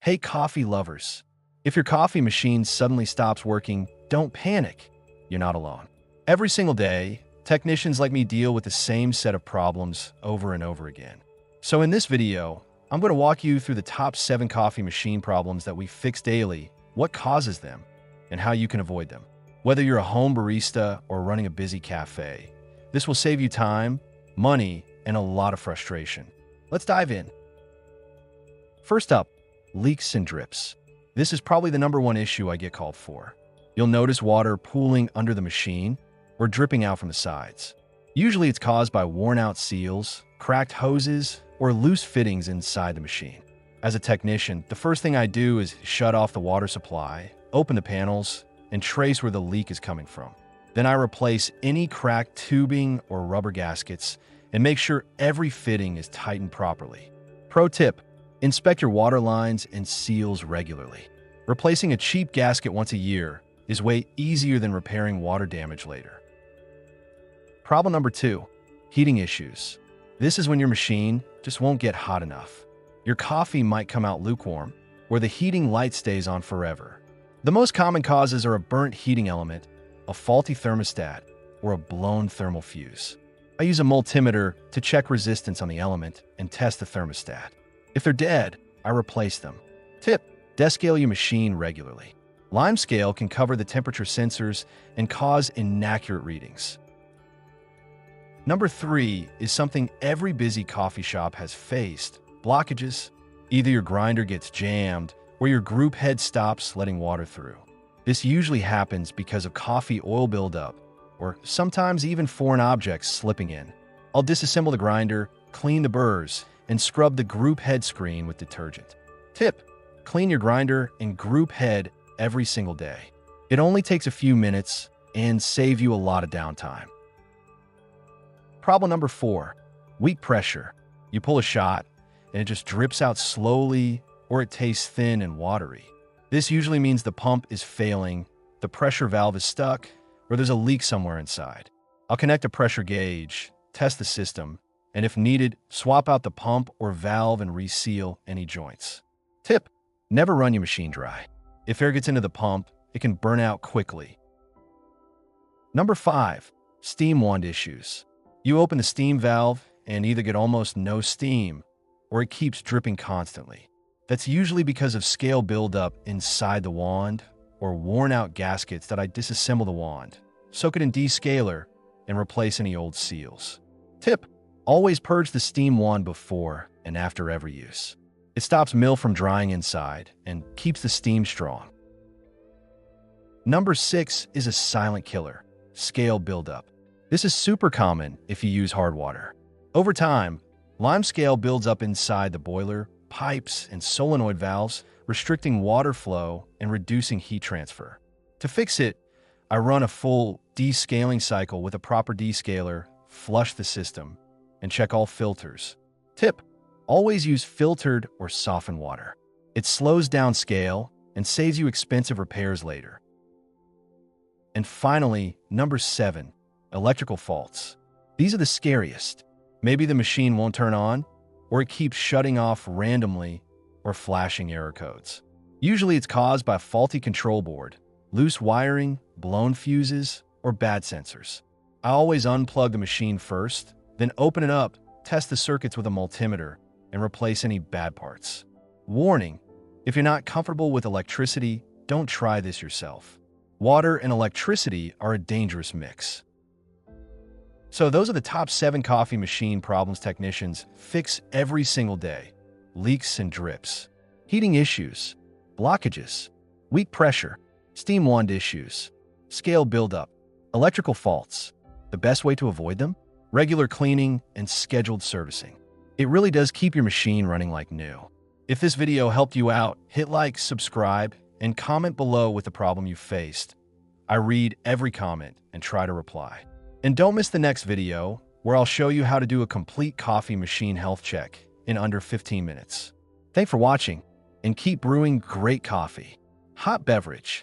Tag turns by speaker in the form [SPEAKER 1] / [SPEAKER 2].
[SPEAKER 1] Hey coffee lovers, if your coffee machine suddenly stops working, don't panic. You're not alone. Every single day, technicians like me deal with the same set of problems over and over again. So in this video, I'm going to walk you through the top 7 coffee machine problems that we fix daily, what causes them, and how you can avoid them. Whether you're a home barista or running a busy cafe, this will save you time, money, and a lot of frustration. Let's dive in. First up, leaks and drips. This is probably the #1 issue I get called for. You'll notice water pooling under the machine or dripping out from the sides. Usually it's caused by worn-out seals, cracked hoses, or loose fittings inside the machine. As a technician, the first thing I do is shut off the water supply, open the panels, and trace where the leak is coming from. Then I replace any cracked tubing or rubber gaskets and make sure every fitting is tightened properly. Pro tip: inspect your water lines and seals regularly. Replacing a cheap gasket once a year is way easier than repairing water damage later. Problem number 2, heating issues. This is when your machine just won't get hot enough. Your coffee might come out lukewarm, or the heating light stays on forever. The most common causes are a burnt heating element, a faulty thermostat, or a blown thermal fuse. I use a multimeter to check resistance on the element and test the thermostat. If they're dead, I replace them. Tip: descale your machine regularly. Limescale can cover the temperature sensors and cause inaccurate readings. Number 3 is something every busy coffee shop has faced: blockages. Either your grinder gets jammed or your group head stops letting water through. This usually happens because of coffee oil buildup or sometimes even foreign objects slipping in. I'll disassemble the grinder, clean the burrs, and scrub the group head screen with detergent. Tip: clean your grinder and group head every single day. It only takes a few minutes and saves you a lot of downtime. Problem number 4, weak pressure. You pull a shot and it just drips out slowly, or it tastes thin and watery. This usually means the pump is failing, the pressure valve is stuck, or there's a leak somewhere inside. I'll connect a pressure gauge, test the system, and if needed, swap out the pump or valve and reseal any joints. Tip: never run your machine dry. If air gets into the pump, it can burn out quickly. Number 5, steam wand issues. You open the steam valve and either get almost no steam, or it keeps dripping constantly. That's usually because of scale buildup inside the wand or worn-out gaskets that I disassemble the wand, soak it in descaler, and replace any old seals. Tip: always purge the steam wand before and after every use. It stops milk from drying inside and keeps the steam strong. Number 6 is a silent killer: scale buildup. This is super common if you use hard water. Over time, limescale builds up inside the boiler, pipes, and solenoid valves, restricting water flow and reducing heat transfer. To fix it, I run a full descaling cycle with a proper descaler, flush the system, and check all filters. Tip: always use filtered or softened water. It slows down scale and saves you expensive repairs later. And finally, number 7, electrical faults. These are the scariest. Maybe the machine won't turn on, or it keeps shutting off randomly or flashing error codes. Usually it's caused by a faulty control board, loose wiring, blown fuses, or bad sensors. I always unplug the machine first, then open it up, test the circuits with a multimeter, and replace any bad parts. Warning: if you're not comfortable with electricity, don't try this yourself. Water and electricity are a dangerous mix. So those are the top 7 coffee machine problems technicians fix every single day: leaks and drips, heating issues, blockages, weak pressure, steam wand issues, scale buildup, electrical faults. The best way to avoid them? Regular cleaning and scheduled servicing. It really does keep your machine running like new. If this video helped you out, hit like, subscribe, and comment below with the problem you faced. I read every comment and try to reply. And don't miss the next video, where I'll show you how to do a complete coffee machine health check in under 15 minutes. Thanks for watching, and keep brewing great coffee. Hot beverage.